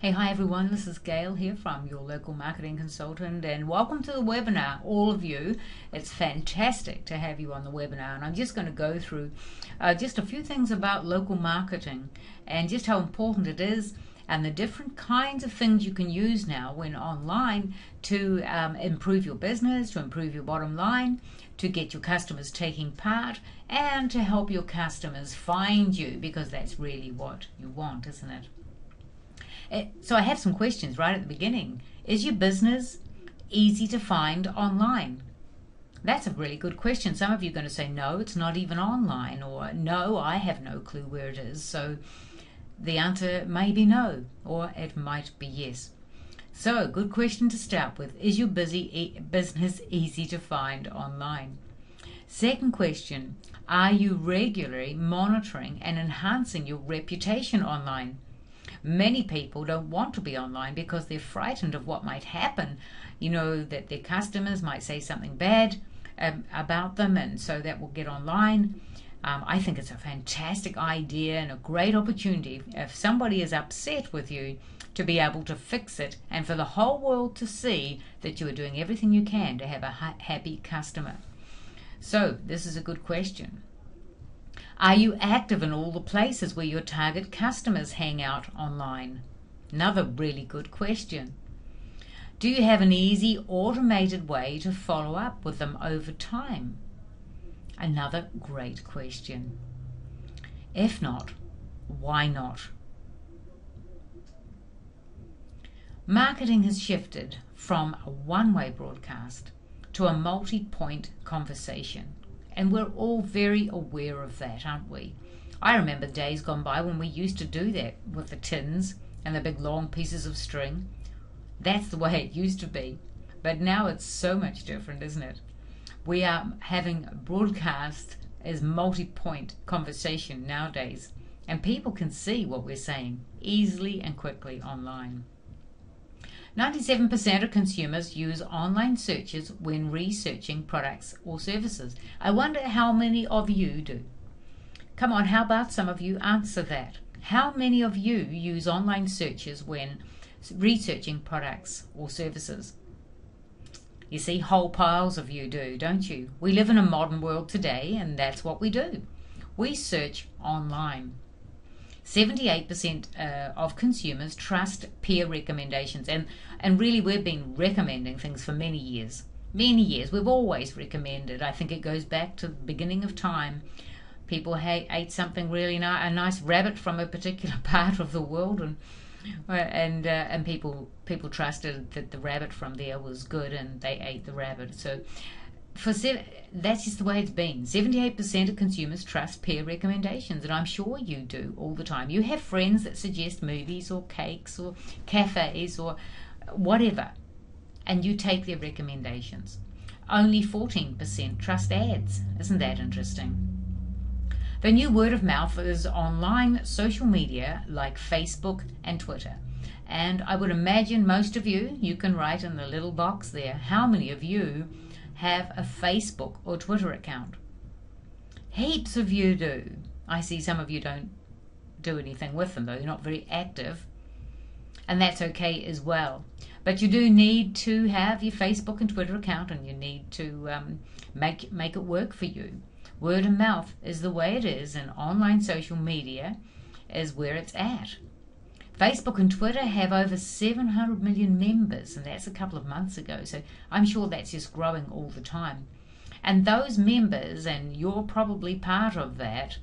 Hey, hi everyone, this is Gail here from your local marketing consultant, and welcome to the webinar, all of you. It's fantastic to have you on the webinar, and I'm just going to go through just a few things about local marketing and just how important it is and the different kinds of things you can use now when online to improve your business, to improve your bottom line, to get your customers taking part, and to help your customers find you, because that's really what you want, isn't it? So I have some questions right at the beginning. Is your business easy to find online? That's a really good question. Some of you are going to say, no, it's not even online, or no, I have no clue where it is. So the answer may be no, or it might be yes. So good question to start with. Is your business easy to find online? Second question, are you regularly monitoring and enhancing your reputation online? Many people don't want to be online because they're frightened of what might happen. You know, that their customers might say something bad about them, and so that will get online. I think it's a fantastic idea and a great opportunity if somebody is upset with you to be able to fix it and for the whole world to see that you are doing everything you can to have a happy customer. So this is a good question. Are you active in all the places where your target customers hang out online? Another really good question. Do you have an easy automated way to follow up with them over time? Another great question. If not, why not? Marketing has shifted from a one-way broadcast to a multi-point conversation. And we're all very aware of that, aren't we? I remember days gone by when we used to do that with the tins and the big long pieces of string. That's the way it used to be. But now it's so much different, isn't it? We are having broadcast as multi-point conversation nowadays, and people can see what we're saying easily and quickly online. 97% of consumers use online searches when researching products or services. I wonder how many of you do. Come on, how about some of you answer that? How many of you use online searches when researching products or services? You see, whole piles of you do, don't you? We live in a modern world today, and that's what we do. We search online. 78% of consumers trust peer recommendations, and really we've been recommending things for many years. We've always recommended. I think it goes back to the beginning of time. People ate something really a nice rabbit from a particular part of the world, and people trusted that the rabbit from there was good, and they ate the rabbit. So that's just the way it's been. 78% of consumers trust peer recommendations, and I'm sure you do all the time. You have friends that suggest movies or cakes or cafes or whatever, and you take their recommendations. Only 14% trust ads. Isn't that interesting? The new word of mouth is online social media like Facebook and Twitter. And I would imagine most of you can write in the little box there, how many of you have a Facebook or Twitter account? Heaps of you do. I see some of you don't do anything with them, though. You're not very active, and that's okay as well. But you do need to have your Facebook and Twitter account, and you need to make it work for you. Word of mouth is the way it is, and online social media is where it's at. Facebook and Twitter have over 700 million members, and that's a couple of months ago, so I'm sure that's just growing all the time. And those members, and you're probably part of that,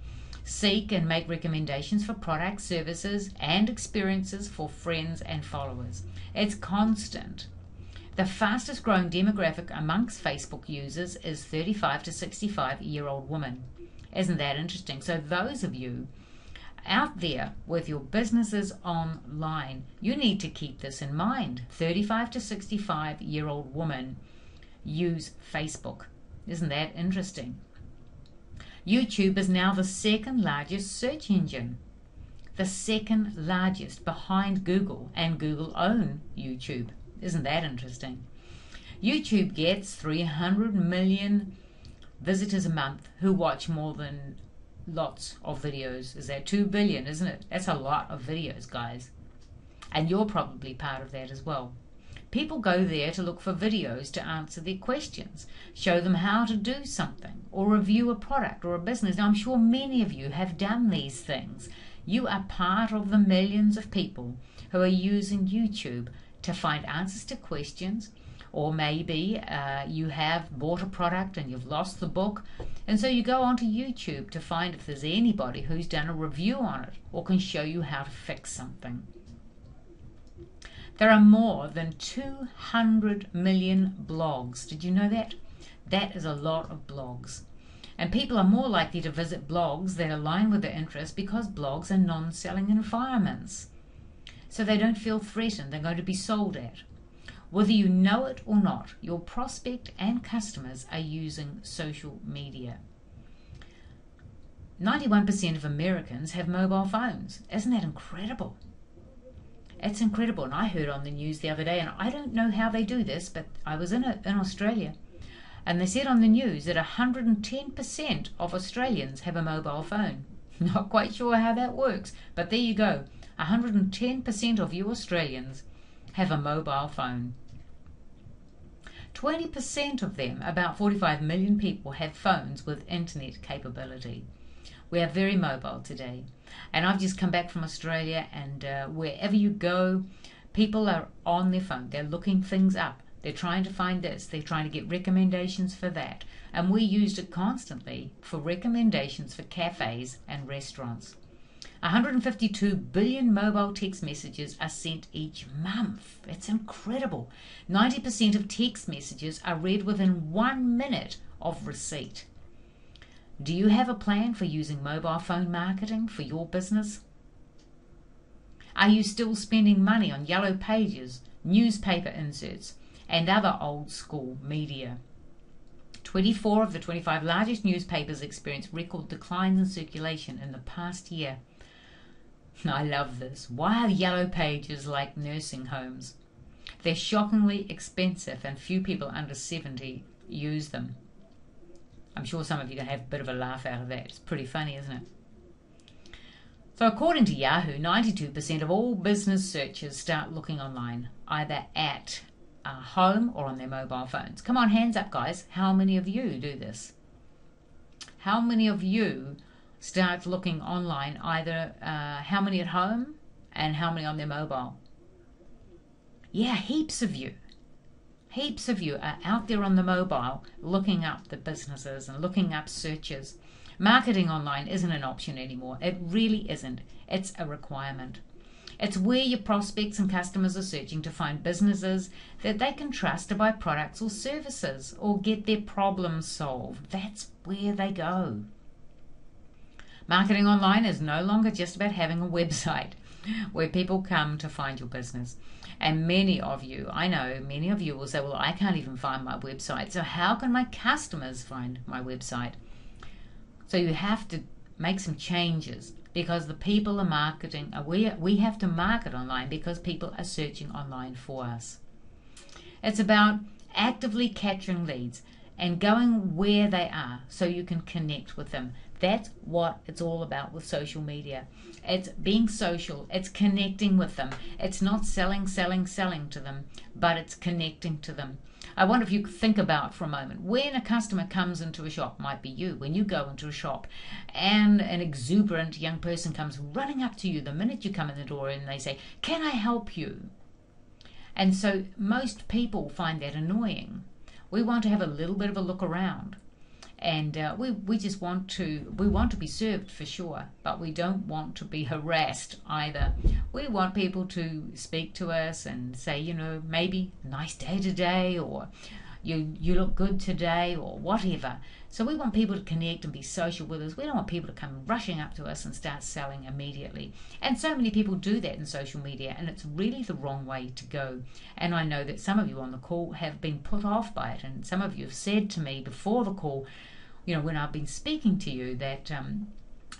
seek and make recommendations for products, services, and experiences for friends and followers. It's constant. The fastest growing demographic amongst Facebook users is 35 to 65-year-old women. Isn't that interesting? So those of you out there with your businesses online, you need to keep this in mind. 35 to 65-year-old women use Facebook. Isn't that interesting? YouTube is now the second largest search engine. The second largest behind Google, and Google own YouTube. Isn't that interesting? YouTube gets 300 million visitors a month who watch more than lots of videos. Is that 2 billion, isn't it? That's a lot of videos, guys. And you're probably part of that as well. People go there to look for videos to answer their questions, show them how to do something, or review a product or a business. Now, I'm sure many of you have done these things. You are part of the millions of people who are using YouTube to find answers to questions, or maybe you have bought a product and you've lost the book, and so you go onto YouTube to find if there's anybody who's done a review on it or can show you how to fix something. There are more than 200 million blogs. Did you know that? That is a lot of blogs. And people are more likely to visit blogs that align with their interests because blogs are non-selling environments. So they don't feel threatened. They're going to be sold at. Whether you know it or not, your prospect and customers are using social media. 91% of Americans have mobile phones. Isn't that incredible? It's incredible. And I heard on the news the other day, and I don't know how they do this, but I was in Australia, and they said on the news that 110% of Australians have a mobile phone. Not quite sure how that works, but there you go. 110% of you Australians have a mobile phone. 20% of them, about 45 million people, have phones with internet capability. We are very mobile today. And I've just come back from Australia, and wherever you go, people are on their phone. They're looking things up. They're trying to find this. They're trying to get recommendations for that. And we used it constantly for recommendations for cafes and restaurants. 152 billion mobile text messages are sent each month. It's incredible. 90% of text messages are read within 1 minute of receipt. Do you have a plan for using mobile phone marketing for your business? Are you still spending money on yellow pages, newspaper inserts, and other old school media? 24 of the 25 largest newspapers experienced record declines in circulation in the past year. I love this. Why are yellow pages like nursing homes? They're shockingly expensive, and few people under 70 use them. I'm sure some of you are going to have a bit of a laugh out of that. It's pretty funny, isn't it? So according to Yahoo, 92% of all business searchers start looking online, either at home or on their mobile phones. Come on, hands up, guys. How many of you do this? How many of you start looking online, either how many at home and how many on their mobile? Yeah, heaps of you. Heaps of you are out there on the mobile looking up the businesses and looking up searches. Marketing online isn't an option anymore. It really isn't. It's a requirement. It's where your prospects and customers are searching to find businesses that they can trust to buy products or services or get their problems solved. That's where they go. Marketing online is no longer just about having a website where people come to find your business. And many of you, I know, many of you will say, well, I can't even find my website. So how can my customers find my website? So you have to make some changes because the people are marketing. We have to market online because people are searching online for us. It's about actively capturing leads and going where they are so you can connect with them. That's what it's all about with social media. It's being social. It's connecting with them. It's not selling to them, but it's connecting to them. I wonder if you could think about for a moment, when a customer comes into a shop, might be you, when you go into a shop and an exuberant young person comes running up to you the minute you come in the door and they say, "Can I help you?" And so most people find that annoying. We want to have a little bit of a look around. And we just want to be served for sure, but we don't want to be harassed either. We want people to speak to us and say, you know, maybe nice day today, or you look good today, or whatever. So we want people to connect and be social with us. We don't want people to come rushing up to us and start selling immediately. And so many people do that in social media, and it's really the wrong way to go. And I know that some of you on the call have been put off by it, and some of you have said to me before the call, you know, when I've been speaking to you, that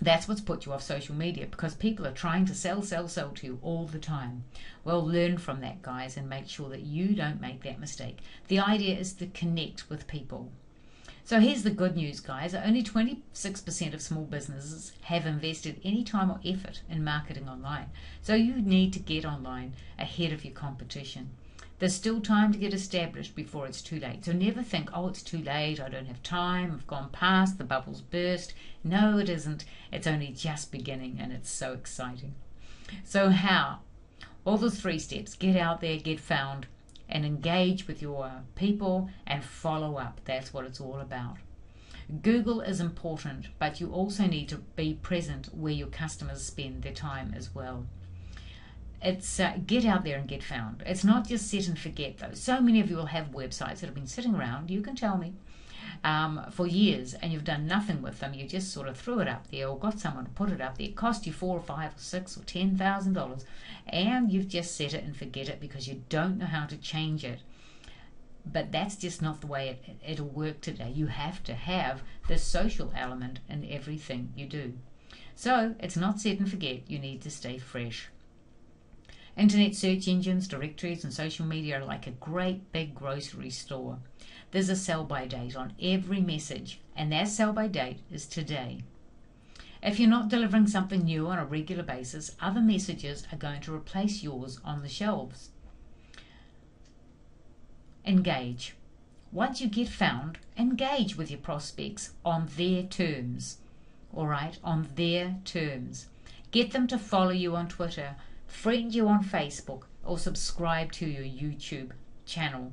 that's what's put you off social media, because people are trying to sell to you all the time. Well, learn from that, guys, and make sure that you don't make that mistake. The idea is to connect with people. So here's the good news, guys. Only 26% of small businesses have invested any time or effort in marketing online. So you need to get online ahead of your competition. There's still time to get established before it's too late. So never think, oh, it's too late, I don't have time, I've gone past, the bubble's burst. No, it isn't. It's only just beginning, and it's so exciting. So how? All those 3 steps. Get out there, get found, and engage with your people and follow up. That's what it's all about. Google is important, but you also need to be present where your customers spend their time as well. It's get out there and get found. It's not just set and forget, though. So many of you will have websites that have been sitting around, you can tell me, for years, and you've done nothing with them. You just sort of threw it up there or got someone to put it up there. It cost you $4 or $5 or $6 or $10,000, and you've just set it and forget it because you don't know how to change it. But that's just not the way it'll work today. You have to have the social element in everything you do. So it's not set and forget. You need to stay fresh. Internet search engines, directories, and social media are like a great big grocery store. There's a sell-by date on every message, and that sell-by date is today. If you're not delivering something new on a regular basis, other messages are going to replace yours on the shelves. Engage. Once you get found, engage with your prospects on their terms. All right, on their terms. Get them to follow you on Twitter, friend you on Facebook, or subscribe to your YouTube channel.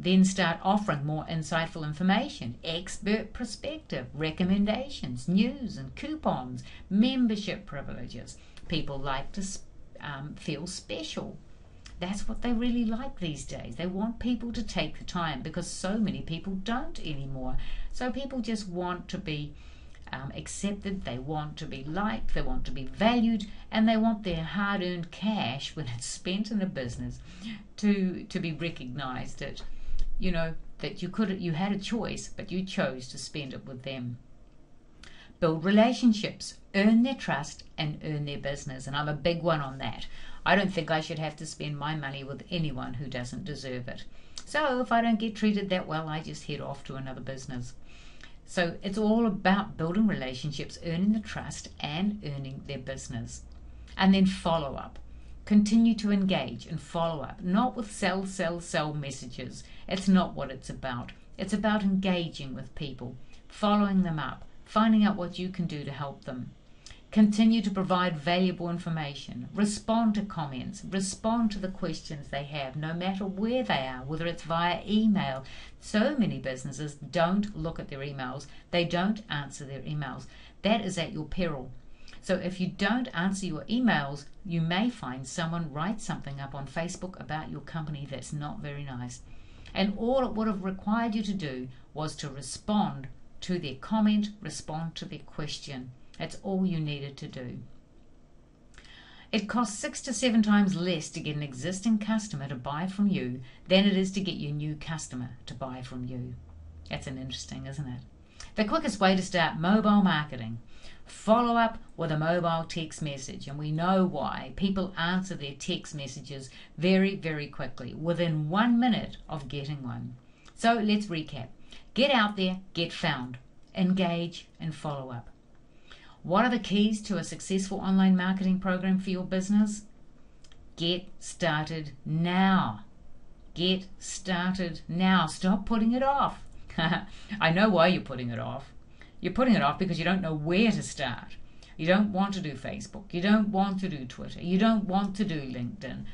Then start offering more insightful information, expert perspective, recommendations, news and coupons, membership privileges. People like to feel special. That's what they really like these days. They want people to take the time because so many people don't anymore. So people just want to be accepted, they want to be liked, they want to be valued, and they want their hard-earned cash when it's spent in a business to be recognized that, you know, that you had a choice, but you chose to spend it with them. Build relationships, earn their trust, and earn their business. And I'm a big one on that. I don't think I should have to spend my money with anyone who doesn't deserve it. So if I don't get treated that well, I just head off to another business. So it's all about building relationships, earning the trust, and earning their business. And then follow up. Continue to engage and follow up, not with sell messages. It's not what it's about. It's about engaging with people, following them up, finding out what you can do to help them. Continue to provide valuable information. Respond to comments. Respond to the questions they have, no matter where they are, whether it's via email. So many businesses don't look at their emails. They don't answer their emails. That is at your peril. So if you don't answer your emails, you may find someone write something up on Facebook about your company that's not very nice. And all it would have required you to do was to respond to their comment, respond to their question. That's all you needed to do. It costs 6 to 7 times less to get an existing customer to buy from you than it is to get your new customer to buy from you. That's interesting, isn't it? The quickest way to start mobile marketing. Follow up with a mobile text message, and we know why. People answer their text messages very, very quickly, within 1 minute of getting one. So let's recap. Get out there, get found, engage, and follow up. What are the keys to a successful online marketing program for your business? Get started now. Get started now. Stop putting it off. I know why you're putting it off. You're putting it off because you don't know where to start. You don't want to do Facebook. You don't want to do Twitter. You don't want to do LinkedIn.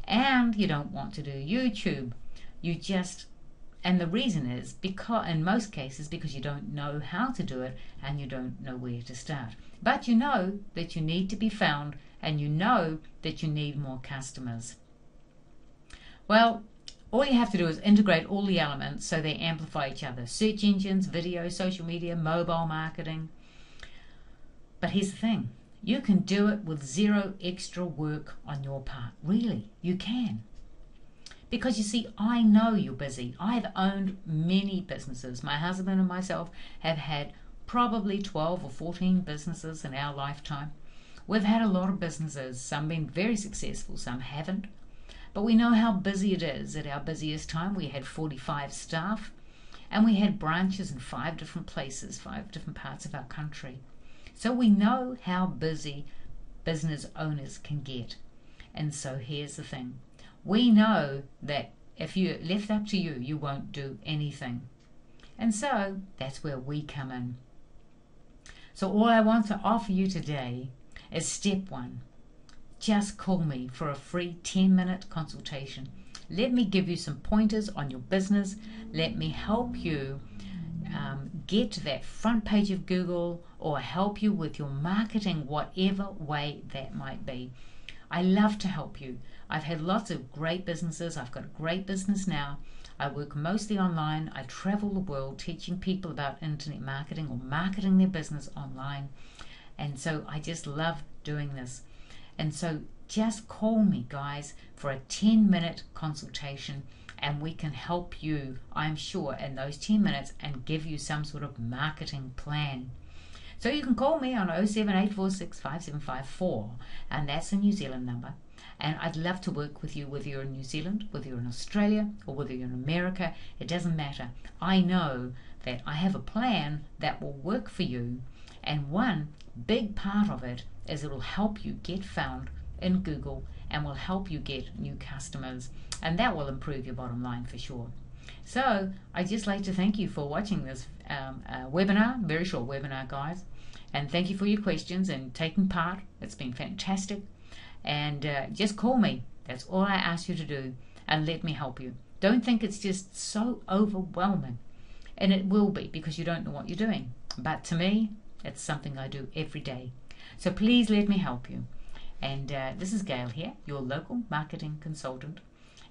And you don't want to do YouTube. And the reason is, because in most cases, because you don't know how to do it and you don't know where to start. But you know that you need to be found, and you know that you need more customers. Well, all you have to do is integrate all the elements so they amplify each other. Search engines, video, social media, mobile marketing. But here's the thing. You can do it with zero extra work on your part. Really, you can. Because you see, I know you're busy. I've owned many businesses. My husband and myself have had probably 12 or 14 businesses in our lifetime. We've had a lot of businesses. Some been very successful, some haven't. But we know how busy it is. At our busiest time, we had 45 staff, and we had branches in 5 different places, 5 different parts of our country. So we know how busy business owners can get. And so here's the thing. We know that if you're left up to you, you won't do anything. And so that's where we come in. So all I want to offer you today is step 1. Just call me for a free 10-minute consultation. Let me give you some pointers on your business. Let me help you get to that front page of Google, or help you with your marketing, whatever way that might be. I love to help you. I've had lots of great businesses. I've got a great business now. I work mostly online. I travel the world teaching people about internet marketing or marketing their business online. And so I just love doing this. And so just call me, guys, for a 10-minute consultation, and we can help you, I'm sure, in those 10 minutes and give you some sort of marketing plan. So you can call me on 07846 5754, and that's a New Zealand number. And I'd love to work with you, whether you're in New Zealand, whether you're in Australia, or whether you're in America. It doesn't matter. I know that I have a plan that will work for you, and one big part of it is it will help you get found in Google and will help you get new customers, and that will improve your bottom line for sure. So I'd just like to thank you for watching this webinar, very short webinar, guys, and thank you for your questions and taking part. It's been fantastic. And just call me. That's all I ask you to do, and let me help you. Don't think it's just so overwhelming, and it will be because you don't know what you're doing. But to me, it's something I do every day. So please let me help you. And this is Gail here, your local marketing consultant,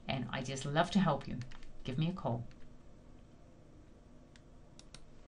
and I just love to help you. Give me a call.